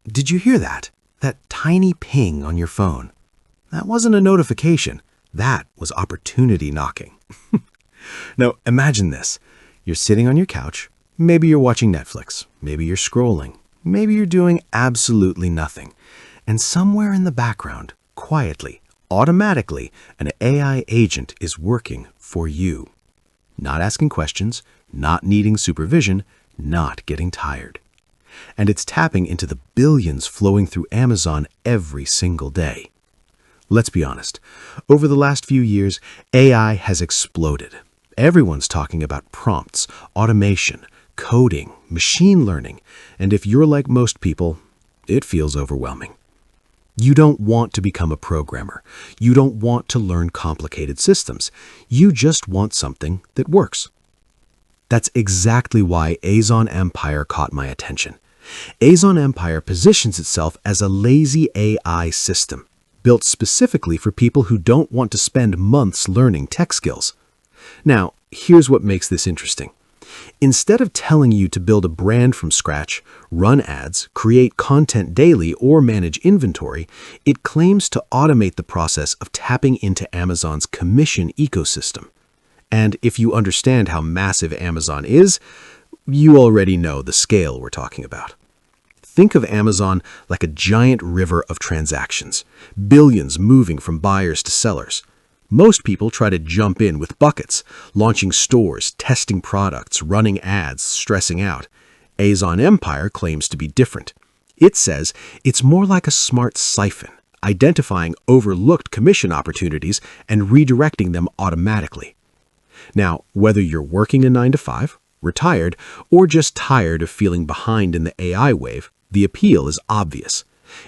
Did you hear that? That tiny ping on your phone. That wasn't a notification. That was opportunity knocking. Now, imagine this. You're sitting on your couch. Maybe you're watching Netflix. Maybe you're scrolling. Maybe you're doing absolutely nothing. And somewhere in the background, quietly, automatically, an AI agent is working for you. Not asking questions, not needing supervision, not getting tired. And it's tapping into the billions flowing through Amazon every single day. Let's be honest. Over the last few years, AI has exploded. Everyone's talking about prompts, automation, coding, machine learning, and if you're like most people, it feels overwhelming. You don't want to become a programmer. You don't want to learn complicated systems. You just want something that works. That's exactly why Azon Empire caught my attention. Azon Empire positions itself as a lazy AI system, built specifically for people who don't want to spend months learning tech skills. Now, here's what makes this interesting. Instead of telling you to build a brand from scratch, run ads, create content daily, or manage inventory, it claims to automate the process of tapping into Amazon's commission ecosystem. And if you understand how massive Amazon is, you already know the scale we're talking about. Think of Amazon like a giant river of transactions, billions moving from buyers to sellers. Most people try to jump in with buckets, launching stores, testing products, running ads, stressing out. Azon Empire claims to be different. It says it's more like a smart siphon, identifying overlooked commission opportunities and redirecting them automatically. Now, whether you're working a 9-to-5, retired, or just tired of feeling behind in the AI wave, the appeal is obvious.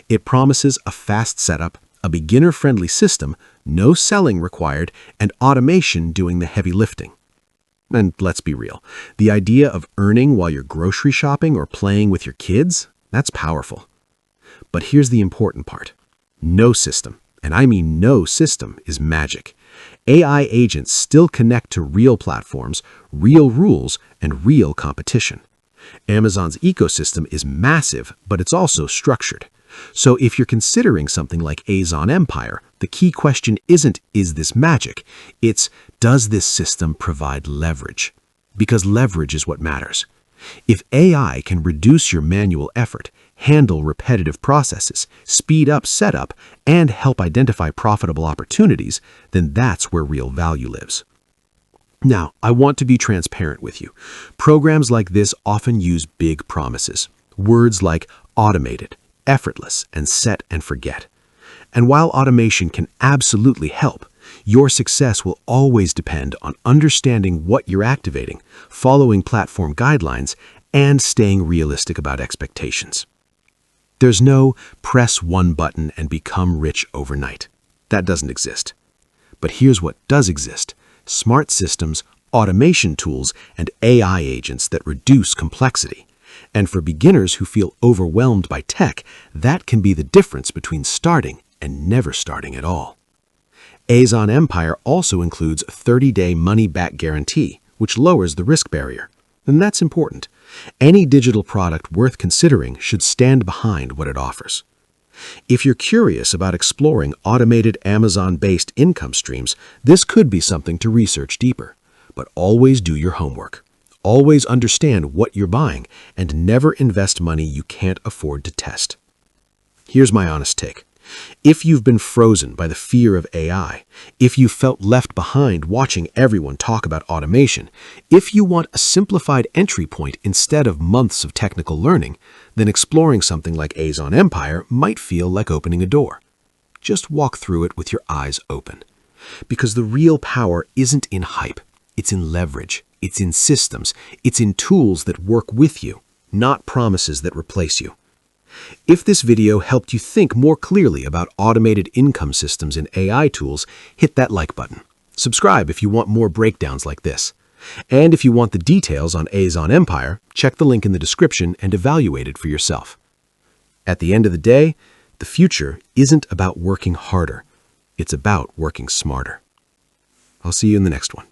It promises a fast setup, a beginner-friendly system, no selling required, and automation doing the heavy lifting. And let's be real, the idea of earning while you're grocery shopping or playing with your kids, that's powerful. But here's the important part. No system, and I mean no system, is magic. AI agents still connect to real platforms, real rules, and real competition. Amazon's ecosystem is massive, but it's also structured. So if you're considering something like Azon Empire, the key question isn't, is this magic? It's, does this system provide leverage? Because leverage is what matters. If AI can reduce your manual effort, handle repetitive processes, speed up setup, and help identify profitable opportunities, then that's where real value lives. Now, I want to be transparent with you. Programs like this often use big promises. Words like automated, effortless, and set and forget. And while automation can absolutely help, your success will always depend on understanding what you're activating, following platform guidelines, and staying realistic about expectations. There's no press one button and become rich overnight. That doesn't exist. But here's what does exist: smart systems, automation tools, and AI agents that reduce complexity. And for beginners who feel overwhelmed by tech, that can be the difference between starting and never starting at all. Azon Empire also includes a 30-day money-back guarantee, which lowers the risk barrier. And that's important. Any digital product worth considering should stand behind what it offers. If you're curious about exploring automated Amazon-based income streams, this could be something to research deeper. But always do your homework. Always understand what you're buying, and never invest money you can't afford to test. Here's my honest take. If you've been frozen by the fear of AI, if you felt left behind watching everyone talk about automation, if you want a simplified entry point instead of months of technical learning, then exploring something like Azon Empire might feel like opening a door. Just walk through it with your eyes open. Because the real power isn't in hype, it's in leverage, it's in systems, it's in tools that work with you, not promises that replace you. If this video helped you think more clearly about automated income systems and AI tools, hit that like button. Subscribe if you want more breakdowns like this. And if you want the details on Azon Empire, check the link in the description and evaluate it for yourself. At the end of the day, the future isn't about working harder. It's about working smarter. I'll see you in the next one.